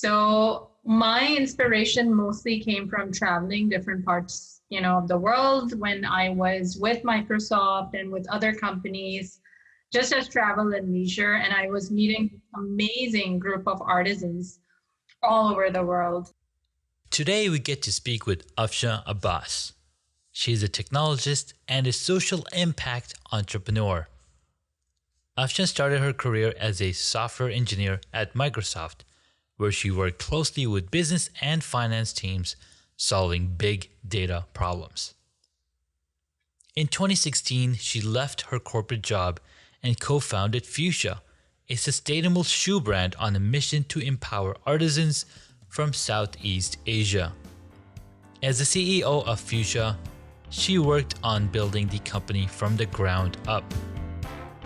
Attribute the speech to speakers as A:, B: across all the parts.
A: So my inspiration mostly came from traveling different parts, of the world when I was with Microsoft and with other companies, just as travel and leisure. And I was meeting amazing group of artisans all over the world.
B: Today we get to speak with Afshan Abbas. She's a technologist and a social impact entrepreneur. Afshan started her career as a software engineer at Microsoft, where she worked closely with business and finance teams solving big data problems. In 2016, she left her corporate job and co-founded Fuchsia, a sustainable shoe brand on a mission to empower artisans from Southeast Asia. As the CEO of Fuchsia, she worked on building the company from the ground up.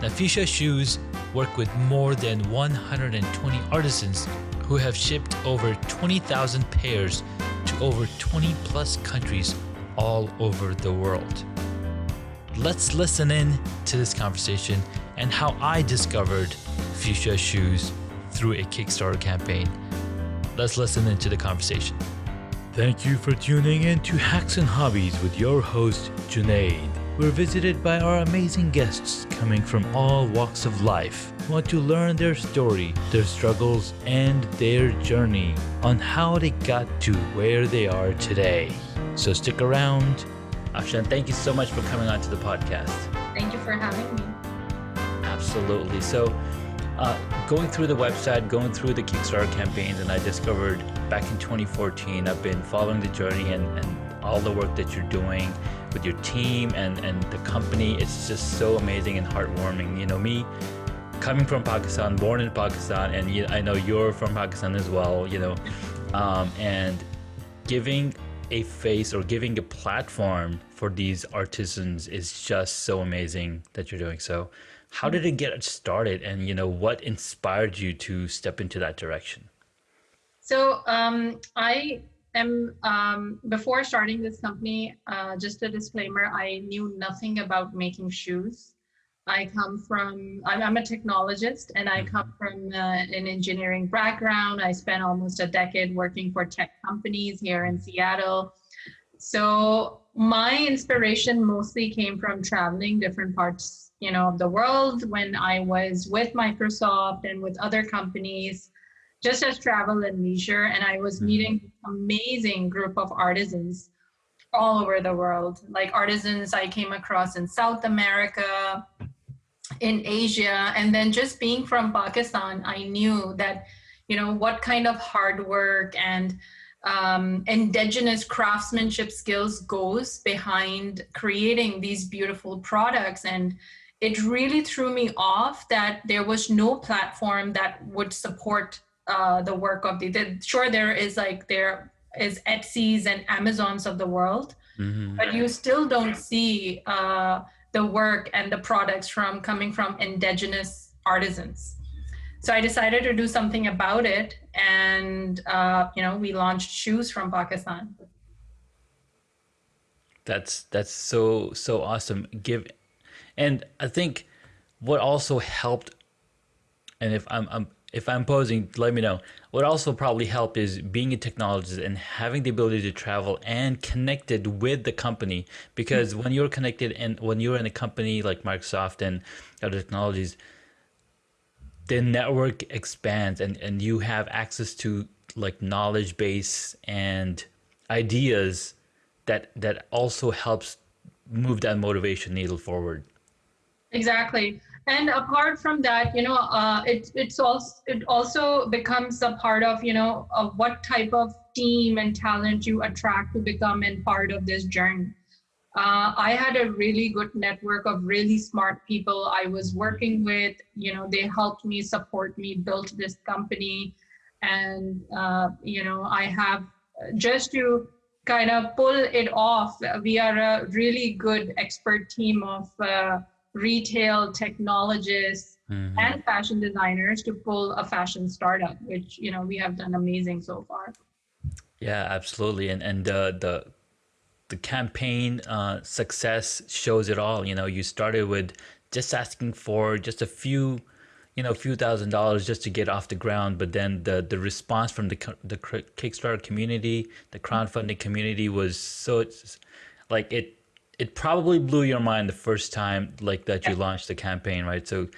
B: Now, Fuchsia Shoes work with more than 120 artisans who have shipped over 20,000 pairs to over 20 plus countries all over the world. Let's listen in to this conversation and how I discovered Fuchsia Shoes through a Kickstarter campaign. Let's listen into the conversation. Thank you for tuning in to Hacks and Hobbies with your host, Junaid. We're visited by our amazing guests coming from all walks of life who want to learn their story, their struggles, and their journey on how they got to where they are today. So stick around. Afshan, thank you so much for coming on to the podcast.
A: Thank you for having me.
B: Absolutely. So going through the website, going through the Kickstarter campaigns, and I discovered back in 2014, I've been following the journey and all the work that you're doing with your team and the company. It's just so amazing and heartwarming. Me coming from Pakistan, born in Pakistan, and I know you're from Pakistan as well, and giving a face or giving a platform for these artisans is just so amazing that you're doing. So how did it get started, and what inspired you to step into that direction?
A: So I am, before starting this company, just a disclaimer, I knew nothing about making shoes. I'm a technologist, and I come from an engineering background. I spent almost a decade working for tech companies here in Seattle. So my inspiration mostly came from traveling different parts, of the world when I was with Microsoft and with other companies, just as travel and leisure. And I was meeting amazing group of artisans all over the world, like artisans I came across in South America, in Asia. And then just being from Pakistan, I knew that, what kind of hard work and indigenous craftsmanship skills goes behind creating these beautiful products. And it really threw me off that there was no platform that would support the work of sure, there is Etsy's and Amazons of the world, but you still don't see the work and the products coming from indigenous artisans. So I decided to do something about it, and we launched Shoes from Pakistan.
B: That's so awesome. And I think what also helped, and if I'm posing, let me know. What also probably helped is being a technologist and having the ability to travel and connected with the company. Because when you're connected and when you're in a company like Microsoft and other technologies, the network expands and you have access to knowledge base and ideas that also helps move that motivation needle forward.
A: Exactly. And apart from that, it also becomes a part of, of what type of team and talent you attract to become and part of this journey. I had a really good network of really smart people I was working with. They helped me, support me, built this company. And, I have, just to kind of pull it off, we are a really good expert team of retail technologists and fashion designers to pull a fashion startup, which, we have done amazing so far.
B: Yeah, absolutely. And the campaign success shows it all. You started with just asking for just a few a few $1,000s just to get off the ground, but then the response from the Kickstarter community, the crowdfunding community was so like it probably blew your mind the first time like that you launched the campaign, right? So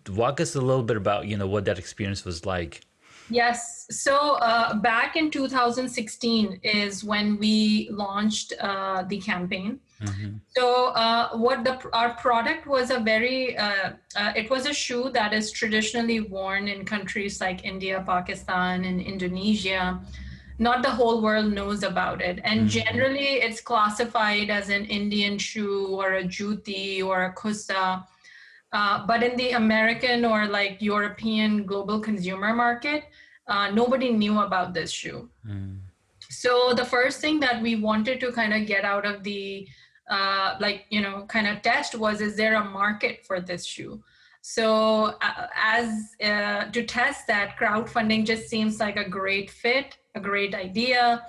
B: walk us a little bit about what that experience was like.
A: Yes. So back in 2016 is when we launched the campaign.
B: Hmm.
A: So our product was it was a shoe that is traditionally worn in countries like India, Pakistan, and Indonesia. Not the whole world knows about it. And
B: Hmm.
A: generally it's classified as an Indian shoe or a juti or a kusa. But in the American or like European global consumer market, nobody knew about this shoe. So the first thing that we wanted to kind of get out of the kind of test was, is there a market for this shoe? So as to test that, crowdfunding just seems like a great fit, a great idea.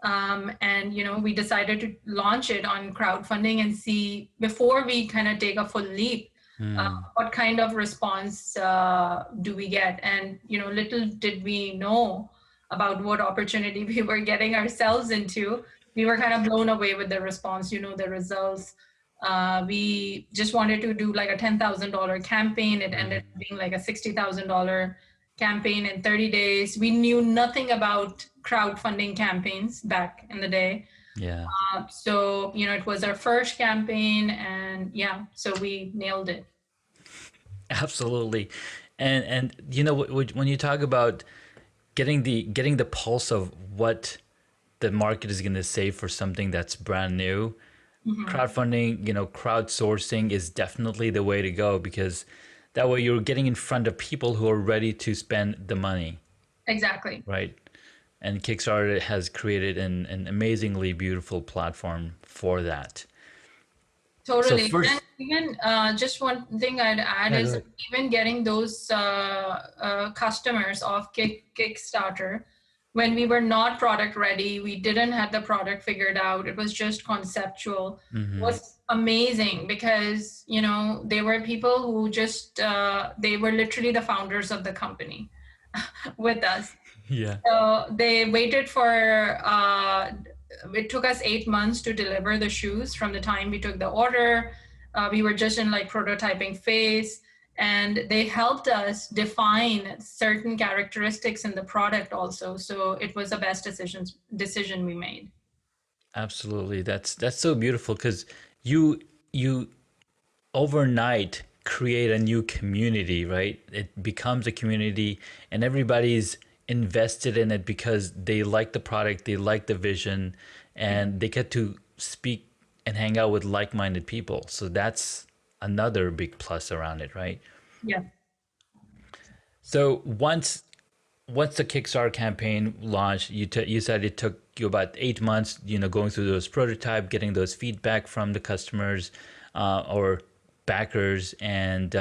A: And we decided to launch it on crowdfunding and see, before we kind of take a full leap, what kind of response do we get? And little did we know about what opportunity we were getting ourselves into. We were kind of blown away with the response, the results. We just wanted to do like a $10,000 campaign. It ended up being like a $60,000 campaign in 30 days. We knew nothing about crowdfunding campaigns back in the day.
B: Yeah.
A: So, it was our first campaign, and yeah, so we nailed it.
B: Absolutely. And when you talk about getting the pulse of what the market is going to say for something that's brand new,
A: Mhm.
B: crowdfunding, crowdsourcing is definitely the way to go, because that way you're getting in front of people who are ready to spend the money,
A: Exactly.
B: right? And Kickstarter has created an amazingly beautiful platform for that. So
A: Totally. And
B: first,
A: even just one thing I'd add
B: yeah, go
A: is
B: ahead.
A: even getting those customers of Kickstarter, when we were not product ready, we didn't have the product figured out, it was just conceptual,
B: Hmm.
A: was amazing, because, they were people who just, they were literally the founders of the company with us.
B: Yeah.
A: So they waited for, it took us 8 months to deliver the shoes from the time we took the order. We were just in like prototyping phase, and they helped us define certain characteristics in the product also. So it was the best decision we made.
B: Absolutely. That's so beautiful, because you overnight create a new community, right? It becomes a community, and everybody's invested in it because they like the product, they like the vision, and they get to speak and hang out with like-minded people. So that's another big plus around it, right?
A: Yeah.
B: So once the Kickstarter campaign launched, you said it took you about 8 months, going through those prototype, getting those feedback from the customers or backers, and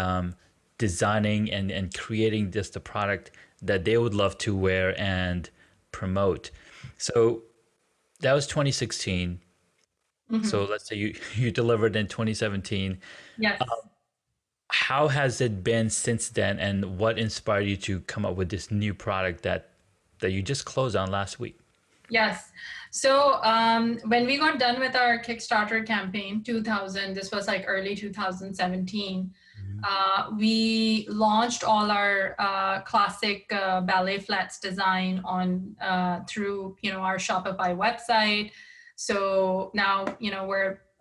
B: designing and creating just a product that they would love to wear and promote. So that was 2016.
A: Hmm.
B: So let's say you delivered in 2017.
A: Yes.
B: How has it been since then, and what inspired you to come up with this new product that you just closed on last week?
A: Yes. So when we got done with our Kickstarter campaign, this was like early 2017, we launched all our classic ballet flats design on through our Shopify website. So now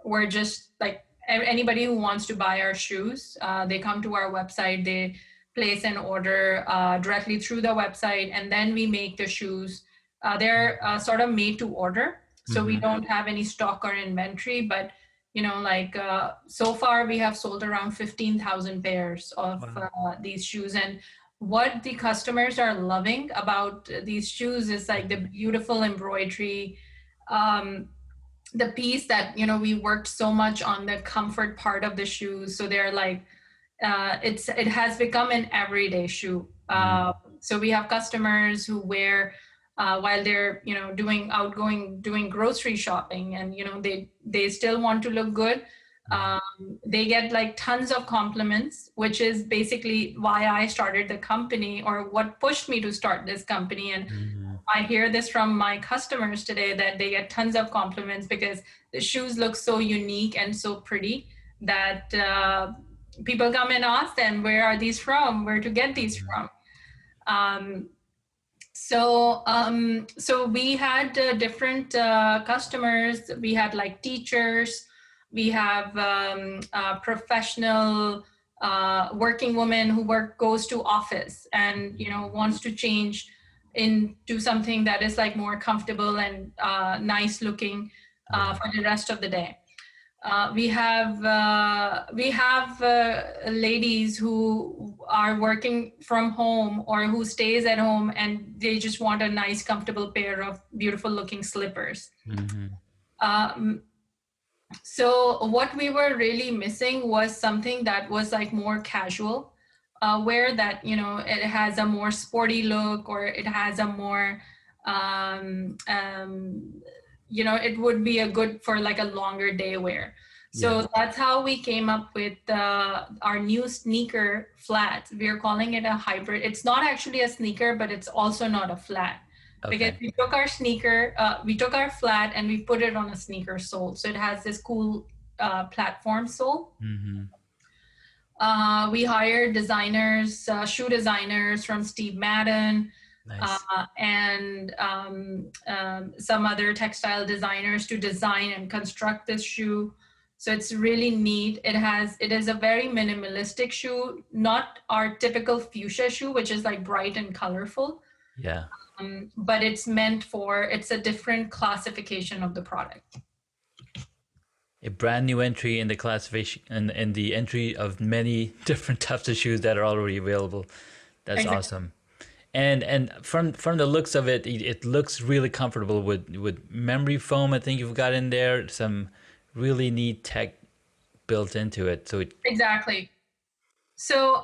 A: we're just like anybody who wants to buy our shoes, they come to our website, they place an order directly through the website, and then we make the shoes. They're sort of made to order, so we
B: Mm-hmm.
A: don't have any stock or inventory. But so far we have sold around 15,000 pairs of
B: Wow.
A: these shoes, and what the customers are loving about these shoes is like the beautiful embroidery, um, the piece that we worked so much on the comfort part of the shoes, so they're like it has become an everyday shoe. So we have customers who wear while they're doing grocery shopping, and they still want to look good.
B: Mhm.
A: They get like tons of compliments, which is basically why I started the company, or what pushed me to start this company. And
B: Mhm.
A: I hear this from my customers today, that they get tons of compliments because the shoes look so unique and so pretty that people come and ask them, where are these from? Where to get these
B: Mhm.
A: from? Um, so we had different customers. We had like teachers. We have professional working women who goes to office and wants to change into something that is like more comfortable and nice looking
B: Yeah.
A: for the rest of the day. We have ladies who are working from home or who stays at home, and they just want a nice comfortable pair of beautiful looking slippers.
B: Mhm.
A: um, so what we were really missing was something that was like more casual, where that it has a more sporty look, or it has a more um, um, it would be a good for like a longer day wear.
B: Yeah.
A: So that's how we came up with our new sneaker flat. We're calling it a hybrid. It's not actually a sneaker, but it's also not a flat, because
B: Okay.
A: we took our flat and we put it on a sneaker sole. So it has this cool platform sole.
B: Mhm.
A: We hired designers, shoe designers from Steve Madden,
B: Nice.
A: and some other textile designers to design and construct this shoe. So it's really neat. It is a very minimalistic shoe, not our typical fuchsia shoe, which is like bright and colorful,
B: Yeah.
A: but it's a different classification of the product.
B: A brand new entry in the classification and the entry of many different types of shoes that are already available. That's
A: Exactly.
B: awesome. And from the looks of it, it looks really comfortable with memory foam. I think you've got in there some really neat tech built into it. So it.
A: Exactly. So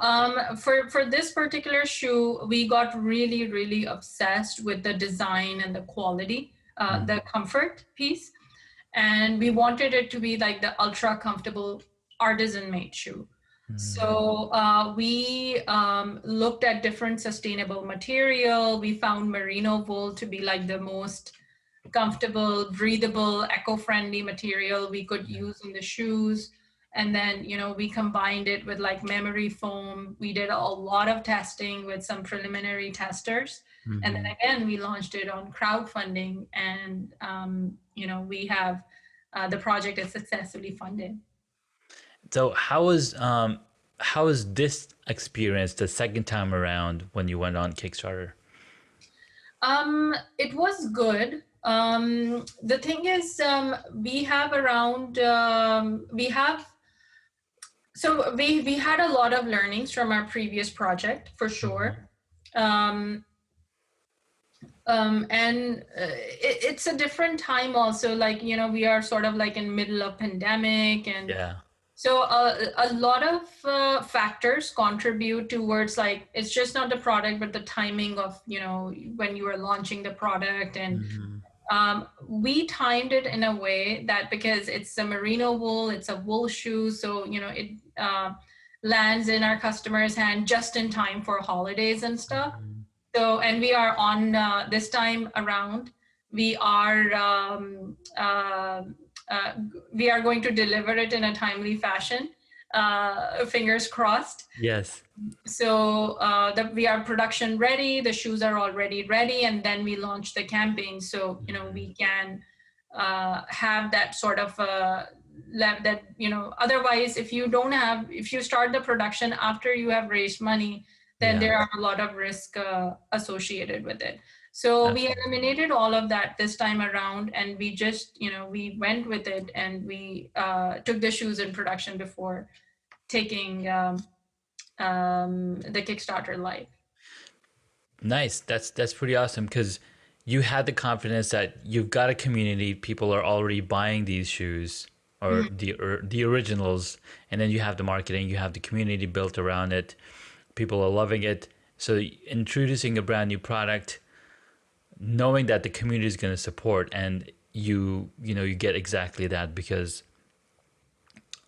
A: for this particular shoe, we got really, really obsessed with the design and the quality, the
B: Mhm.
A: comfort piece. And we wanted it to be like the ultra comfortable artisan made shoe.
B: Mhm.
A: So we looked at different sustainable material. We found merino wool to be like the most comfortable, breathable, eco-friendly material we could
B: Yeah.
A: use in the shoes. And then, we combined it with like memory foam. We did a lot of testing with some preliminary testers. And then
B: Mhm.
A: again, we launched it on crowdfunding, and we have the project is successfully funded.
B: So how was this experience the second time around when you went on Kickstarter?
A: It was good. The thing is, we have around we have so we had a lot of learnings from our previous project for sure.
B: Mhm.
A: Um, and it's a different time also. Like we are sort of like in middle of pandemic, and
B: Yeah.
A: so a lot of factors contribute towards, like, it's just not the product, but the timing of when you are launching the product. And
B: Mhm.
A: we timed it in a way that, because it's a merino wool, it's a wool shoe, so it lands in our customers' hand just in time for holidays and stuff.
B: Mhm.
A: So, and we are on this time around, we are uh, we are going to deliver it in a timely fashion. Fingers crossed.
B: Yes.
A: So that we are production ready, the shoes are already ready, and then we launch the campaign. So
B: Mhm.
A: we can have that sort of that otherwise, if you start the production after you have raised money, then
B: Yeah.
A: there are a lot of risk associated with it. So we
B: Absolutely.
A: eliminated all of that this time around, and we just we went with it, and we took the shoes in production before taking the Kickstarter live.
B: Nice. That's pretty awesome because you had the confidence that you've got a community. People are already buying these shoes or
A: Mhm.
B: the originals, and then you have the marketing. You have the community built around it. People are loving it. So introducing a brand new product, knowing that the community is going to support, and you get exactly that because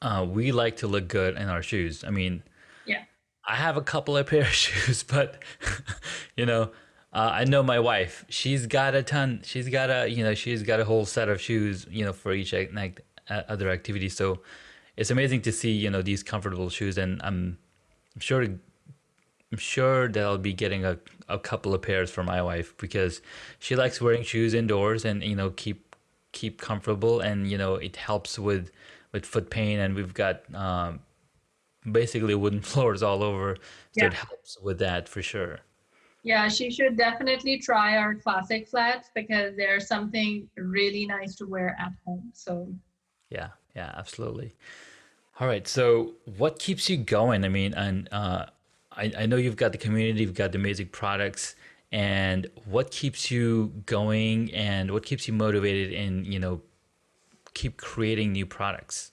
B: We like to look good in our shoes. I mean,
A: Yeah.
B: I have a couple of pair of shoes, but you know, I know my wife. She's got a ton. She's got a whole set of shoes. For each other activity. So it's amazing to see these comfortable shoes, and sure I'm sure that I'll be getting a couple of pairs for my wife because she likes wearing shoes indoors and keep comfortable, and it helps with foot pain, and we've got basically wooden floors all over, so
A: Yeah.
B: it helps with that for sure.
A: Yeah, she should definitely try our classic flats because they're something really nice to wear at home. So,
B: Yeah, yeah, absolutely. All right, so what keeps you going? I mean, and I know you've got the community, you've got the amazing products, and what keeps you going and what keeps you motivated in keep creating new products?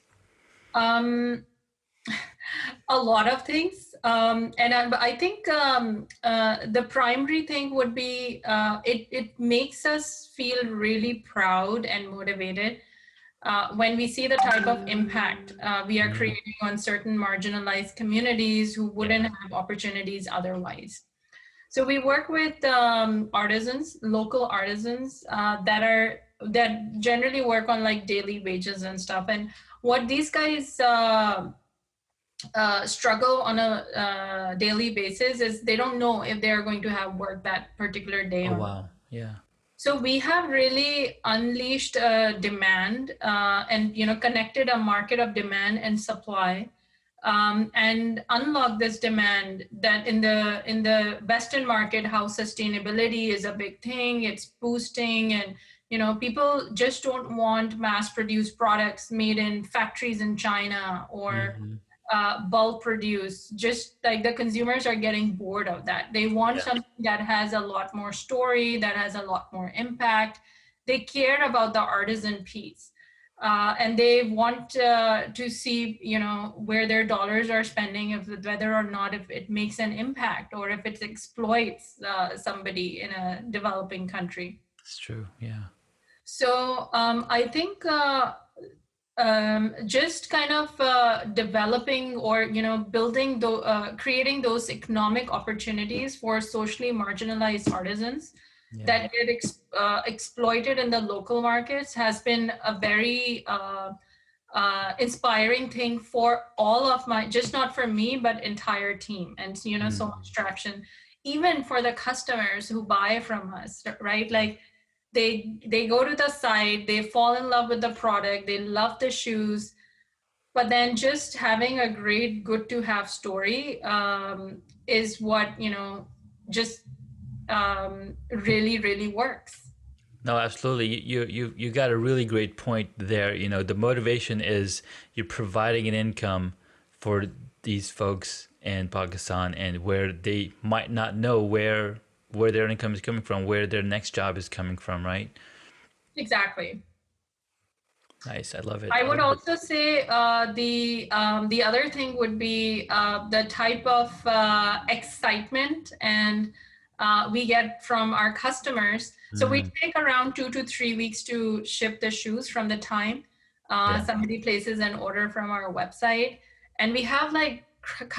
A: um, a lot of things. And I think the primary thing would be it makes us feel really proud and motivated when we see the type of impact we are
B: Mm,
A: creating on certain marginalized communities who wouldn't
B: yeah.
A: have opportunities otherwise. So we work with artisans, local artisans that generally work on like daily wages and stuff. And what these guys struggle on a daily basis is they don't know if they are going to have work that particular day
B: Oh
A: or not.
B: wow. Yeah.
A: So we have really unleashed a demand and connected a market of demand and supply, and unlock this demand that in the Western market, how sustainability is a big thing. It's boosting, and people just don't want mass produced products made in factories in China or
B: Hmm.
A: bulk produce. Just like the consumers are getting bored of that. They want
B: Yeah.
A: something that has a lot more story, that has a lot more impact. They care about the artisan piece. And they want to see, where their dollars are spending, if whether or not if it makes an impact or if it exploits somebody in a developing country.
B: It's true. Yeah.
A: So I think just kind of developing or building creating those economic opportunities for socially marginalized artisans
B: Yeah.
A: that get exploited in the local markets has been a very inspiring thing for all of my, just not for me but entire team. And so
B: Mm.
A: much traction even for the customers who buy from us, right? Like they go to the site, they fall in love with the product, they love the shoes, but then just having a great good to have story is what just really really works.
B: No, absolutely. You got a really great point there. The motivation is you're providing an income for these folks in Pakistan, and where they might not know where their income is coming from, where their next job is coming from, right?
A: Exactly.
B: Nice. I love it.
A: I
B: I
A: would
B: love it.
A: also say the other thing would be the type of excitement and we get from our customers. So we
B: Mm,
A: take around 2 to 3 weeks to ship the shoes from the time
B: yeah.
A: somebody places an order from our website, and we have like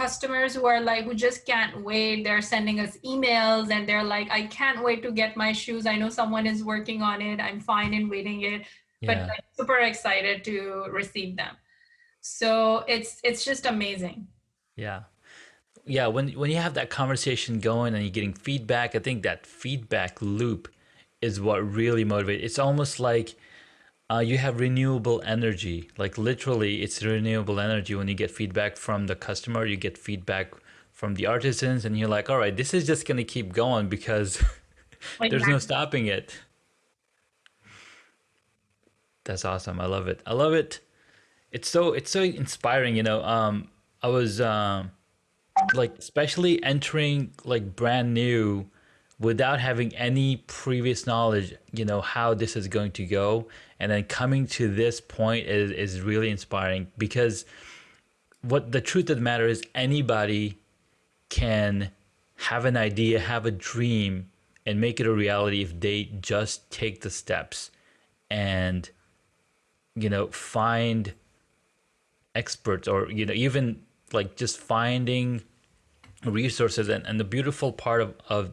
A: customers who are like who just can't wait. They're sending us emails and they're like, I can't wait to get my shoes. I know someone is working on it. I'm fine in waiting it, but
B: Yeah.
A: like super excited to receive them. So it's just amazing.
B: Yeah. Yeah, when you have that conversation going and you're getting feedback, I think that feedback loop is what really motivates. It's almost like you have renewable energy. Like literally, it's renewable energy when you get feedback from the customer. You get feedback from the artisans, and you're like, all right, this is just gonna keep going because there's no
A: Exactly.
B: stopping it. That's awesome. I love it. I love it. It's so inspiring. I was like especially entering like brand new without having any previous knowledge, how this is going to go, and then coming to this point is really inspiring because what the truth of the matter is, anybody can have an idea, have a dream, and make it a reality if they just take the steps and find experts, or even like just finding resources. And the beautiful part of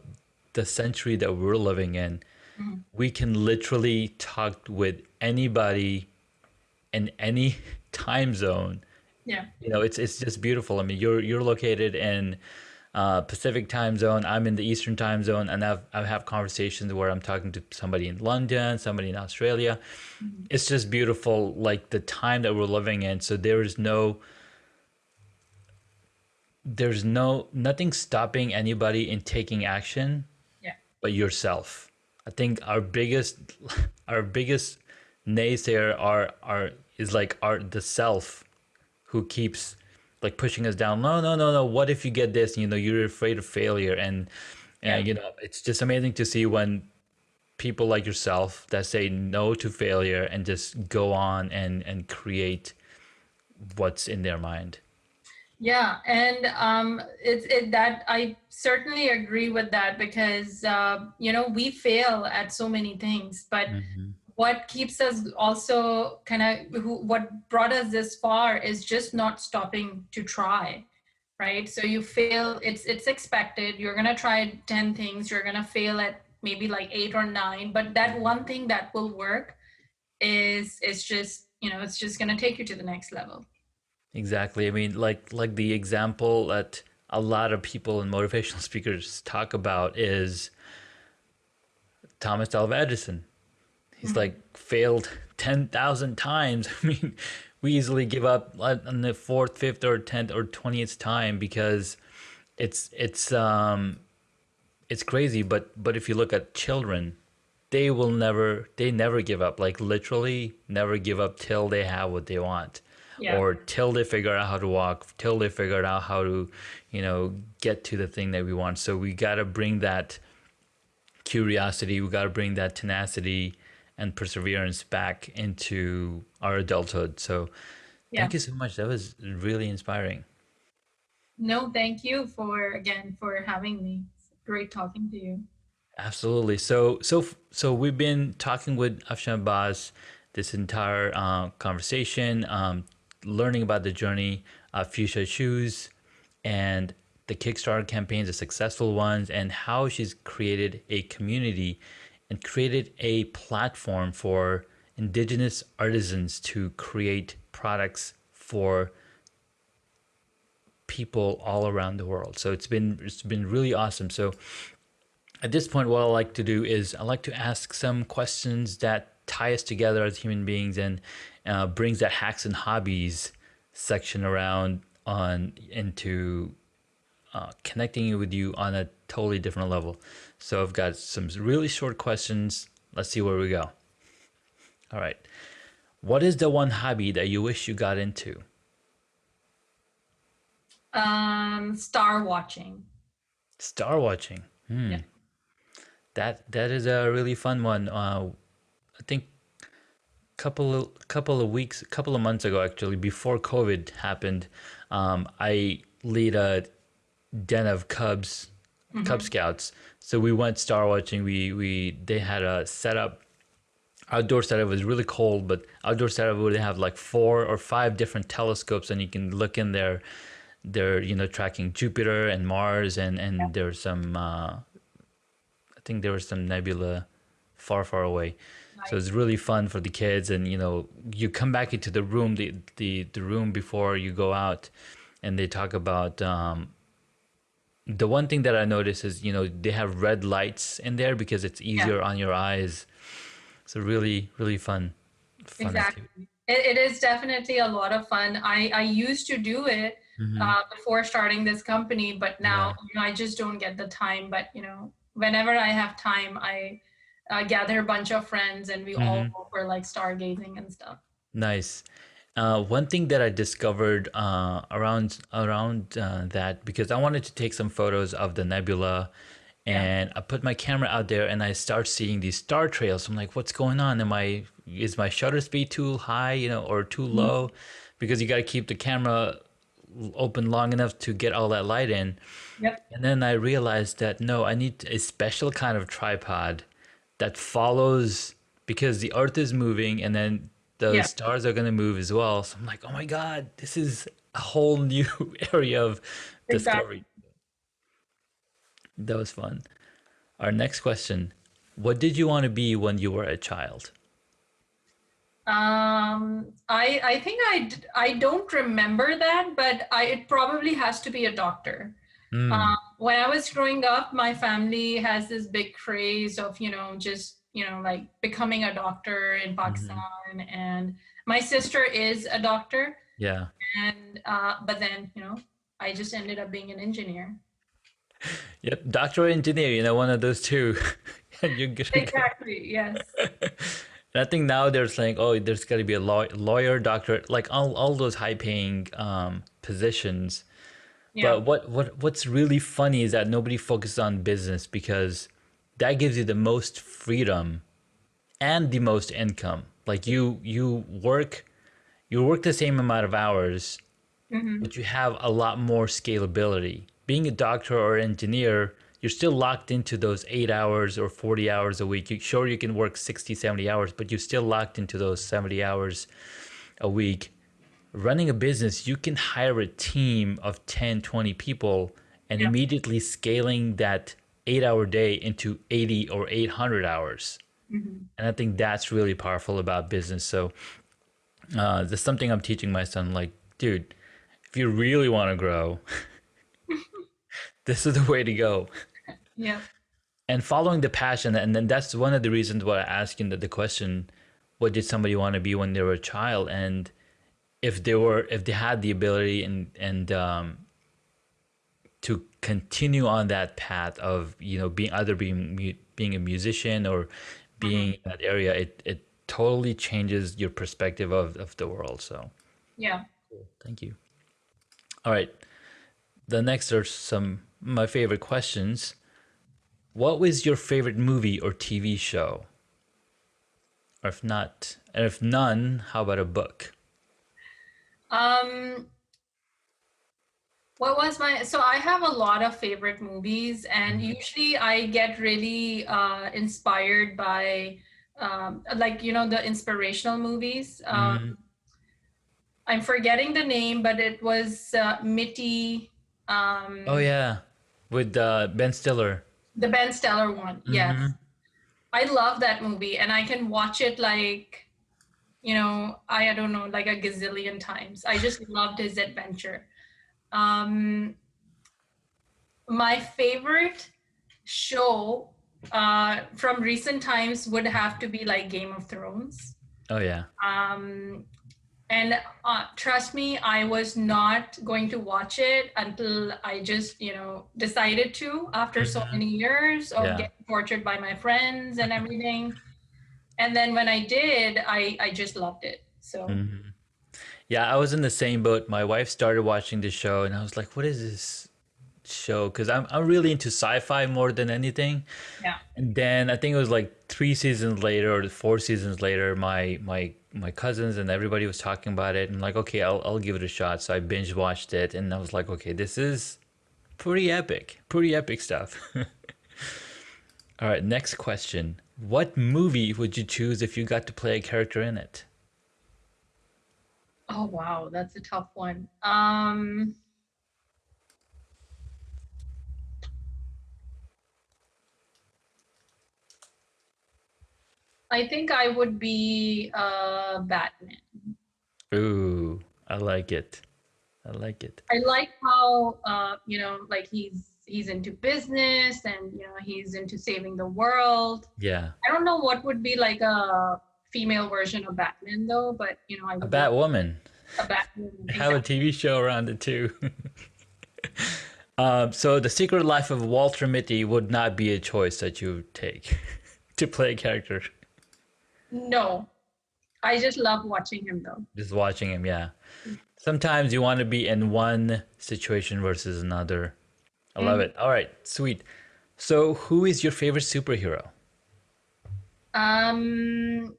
B: the century that we're living in,
A: Mhm.
B: we can literally talk with anybody in any time zone.
A: Yeah.
B: It's just beautiful. I mean, you're located in Pacific time zone. I'm in the Eastern time zone, and I have conversations where I'm talking to somebody in London, somebody in Australia.
A: Mhm.
B: It's just beautiful, like the time that we're living in. So there's nothing stopping anybody in taking action
A: Yeah.
B: but yourself. I think our biggest our biggest naysayer are is like our the self, who keeps like pushing us down. No, no, no, no. What if you get this? You're afraid of failure,
A: Yeah.
B: and it's just amazing to see when people like yourself that say no to failure and just go on and create what's in their mind.
A: Yeah, and it's it that I certainly agree with that because we fail at so many things, but
B: Hmm.
A: what keeps us also kind of what brought us this far is just not stopping to try, right? So you fail, it's expected. You're gonna try 10 things, you're gonna fail at maybe like 8 or 9, but that one thing that will work is just it's just gonna take you to the next level.
B: Exactly. I mean, like the example that a lot of people and motivational speakers talk about is Thomas Alva Edison. He's
A: Mhm.
B: like failed 10,000 times. I mean, we easily give up on the fourth, fifth, or 10th or 20th time because it's it's um it's crazy. But if you look at children, they never give up. Like literally never give up till they have what they want,
A: Yeah.
B: or till they figure out how to walk, till they figure out how to, get to the thing that we want. So we got to bring that curiosity, we got to bring that tenacity and perseverance back into our adulthood. So
A: Yeah.
B: thank you so much. That was really inspiring.
A: No, thank you for again for having me. It's great talking to you.
B: Absolutely. So we've been talking with Afshan Abbas this entire conversation, learning about the journey of Fuchsia Shoes and the Kickstarter campaigns, the successful ones, and how she's created a community and created a platform for indigenous artisans to create products for people all around the world. So it's been really awesome. So at this point, what I like to do is I like to ask some questions that tie us together as human beings and brings that hacks and hobbies section around on into connecting with you on a totally different level. So I've got some really short questions. Let's see where we go. All right. What is the one hobby that you wish you got into?
A: Star watching.
B: Star watching.
A: Yeah.
B: That is a really fun one. I think couple of months ago, actually, before COVID happened, I lead a den of Cub
A: Hmm.
B: Scouts. So we went star watching. We they had a setup, outdoor setup. It was really cold, but outdoor setup would have like 4 or 5 different telescopes, and you can look in there. They're tracking Jupiter and Mars, and there's some I think there was some nebula far, far away. So
A: Nice.
B: it's really fun for the kids, and you come back into the room, the room before you go out, and they talk about the one thing that I noticed is they have red lights in there because it's
A: Yeah.
B: easier on your eyes. So really, really fun activity.
A: Exactly. It is definitely a lot of fun. I used to do it
B: Hmm.
A: before starting this company, but now
B: Yeah,
A: I just don't get the time. But whenever I have time, I gather a bunch of friends and we all
B: hmm,
A: go for like stargazing and stuff.
B: nice. One thing that I discovered around that, because I wanted to take some photos of the nebula,
A: Yeah.
B: and I put my camera out there and I start seeing these star trails. I'm like, what's going on? Is my shutter speed too high, or too
A: Mhm.
B: low? Because you got to keep the camera open long enough to get all that light in.
A: Yep.
B: And then I realized that no, I need a special kind of tripod that follows, because the earth is moving and then
A: Yeah,
B: those stars are going to move as well. So I'm like, oh my God, this is a whole new area of
A: exactly.
B: discovery. That was fun. Our next question: what did you want to be when you were a child?
A: I think I don't remember that, but it probably has to be a doctor.
B: Mm,
A: When I was growing up, my family has this big craze of, just, like becoming a doctor in
B: hmm.
A: Pakistan. And my sister is a doctor.
B: Yeah.
A: And, but then, I just ended up being an engineer.
B: Yep. Doctor or engineer, one of those two. And you're gonna go.
A: Exactly. Yes.
B: And I think now they're saying, oh, there's got to be a lawyer, doctor, like all those high paying positions.
A: Yeah.
B: But what's really funny is that nobody focuses on business because that gives you the most freedom and the most income. Like you work the same amount of hours,
A: Hmm.
B: but you have a lot more scalability. Being a doctor or engineer, you're still locked into those 8 hours or 40 hours a week. Sure, you can work 60, 70 hours, but you're still locked into those 70 hours a week. Running a business, you can hire a team of 10, 20 people and
A: Yeah.
B: immediately scaling that 8 hour day into 80 or 800 hours.
A: Hmm.
B: And I think that's really powerful about business. So that's something I'm teaching my son. Like, dude, if you really want to grow, this is the way to go.
A: Yeah.
B: And following the passion, and then that's one of the reasons why I asked you the question, what did somebody want to be when they were a child? And if they had the ability and to continue on that path of being a musician or
A: Hmm.
B: being in that area, it totally changes your perspective of the world. So
A: Yeah.
B: thank you. All right, the next are some my favorite questions. What was your favorite movie or TV show? Or if not, and if none, how about a book?
A: Um, what was so I have a lot of favorite movies, and usually I get really inspired by like, the inspirational movies.
B: Mm.
A: I'm forgetting the name, but it was Mitty,
B: Oh
A: um,
B: yeah, with Ben Stiller.
A: the Ben Stiller one. Yes.
B: Hmm.
A: I love that movie, and I can watch it like, I don't know, like a gazillion times. I just loved his adventure. Um, my favorite show from recent times would have to be like Game of Thrones.
B: Oh yeah.
A: Um, and trust me, I was not going to watch it until I just, decided to after so
B: Hmm.
A: many years of
B: Yeah.
A: getting tortured by my friends and everything. And then when I did, I just loved it. So,
B: Hmm. Yeah, I was in the same boat. My wife started watching the show, and I was like, "What is this show?" Because I'm really into sci-fi more than anything.
A: yeah.
B: And then I think it was like 3 seasons later or 4 seasons later, my cousins and everybody was talking about it. And like, okay, I'll give it a shot. So I binge watched it, and I was like, okay, this is pretty epic stuff. All right, next question. What movie would you choose if you got to play a character in it?
A: Oh, wow. That's a tough one. I think I would be Batman.
B: Ooh, I like it. I like it.
A: I like how like he's into business, and he's into saving the world.
B: Yeah,
A: I don't know what would be like a female version of Batman though, but I
B: a
A: would love
B: Batwoman.
A: a Batman.
B: Have a
A: Exactly.
B: TV show around it too. So the Secret Life of Walter Mitty would not be a choice that you would take to play a character.
A: No, I just love watching him though.
B: Just watching him, yeah. Sometimes you want to be in one situation versus another. I love
A: Mhm.
B: it. All right, sweet. So, who is your favorite superhero?
A: Um,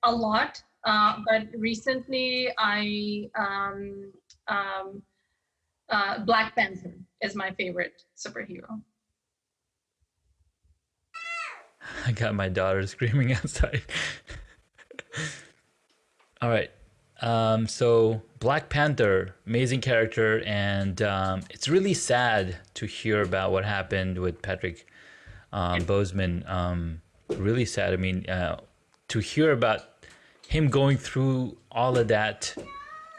A: a lot, but recently um, Black Panther is my favorite superhero.
B: I got my daughter screaming outside. All right. So Black Panther, amazing character, and it's really sad to hear about what happened with Patrick Boseman. Really sad. I mean, to hear about him going through all of that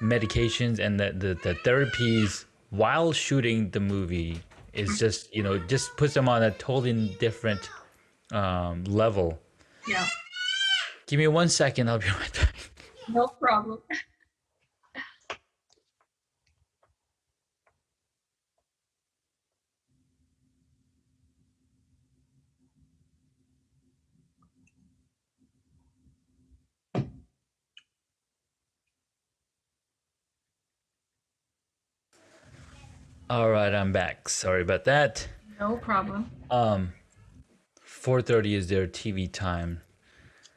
B: medications and the therapies while shooting the movie is just, just puts him on a totally different level.
A: Yeah,
B: Give me 1 second. I'll be right back.
A: no problem.
B: All right, I'm back. Sorry about that.
A: No problem.
B: 4:30 is their TV time.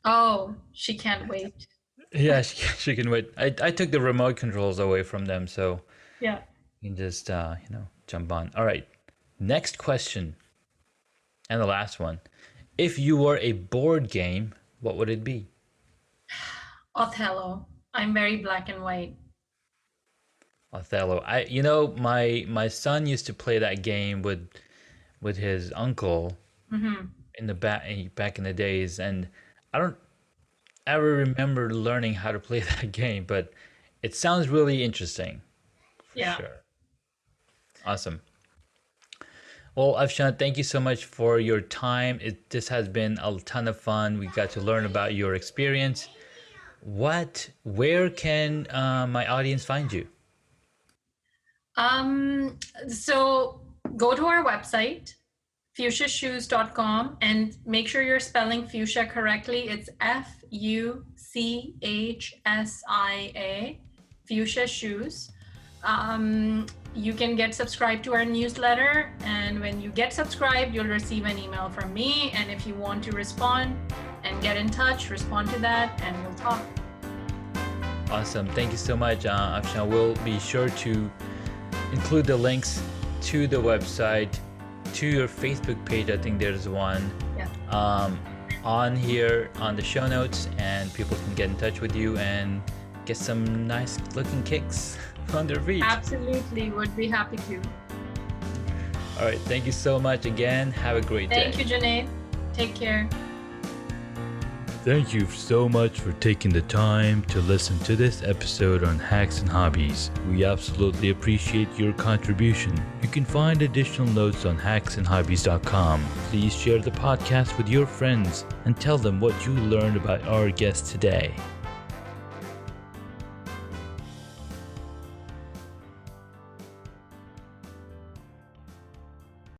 A: Oh, she can't wait.
B: Yeah, she can wait. I took the remote controls away from them, so
A: Yeah.
B: you can just jump on. All right, next question, and the last one. If you were a board game, what would it be?
A: Othello. I'm very black and white.
B: Othello. My son used to play that game with his uncle in the back in the days, and I don't ever remember learning how to play that game, but it sounds really interesting. For
A: Yeah.
B: sure. Awesome. Well, Afshan, thank you so much for your time. This has been a ton of fun. We got to learn about your experience. Where can my audience find you?
A: So go to our website, fuchsiashoes.com, and make sure you're spelling fuchsia correctly. It's Fuchsia, Fuchsia Shoes. You can get subscribed to our newsletter, and when you get subscribed, you'll receive an email from me. And if you want to respond and get in touch, respond to that, and we'll talk.
B: Awesome. Thank you so much, Afshan. We'll be sure to include the links to the website, to your Facebook page. I think there's one on here on the show notes, and people can get in touch with you and get some nice looking kicks on their feet.
A: Absolutely, would be happy to.
B: All right. Thank you so much again. Have a great day.
A: Thank you, Junaid. Take care.
B: Thank you so much for taking the time to listen to this episode on Hacks and Hobbies. We absolutely appreciate your contribution. You can find additional notes on hacksandhobbies.com. Please share the podcast with your friends and tell them what you learned about our guest today.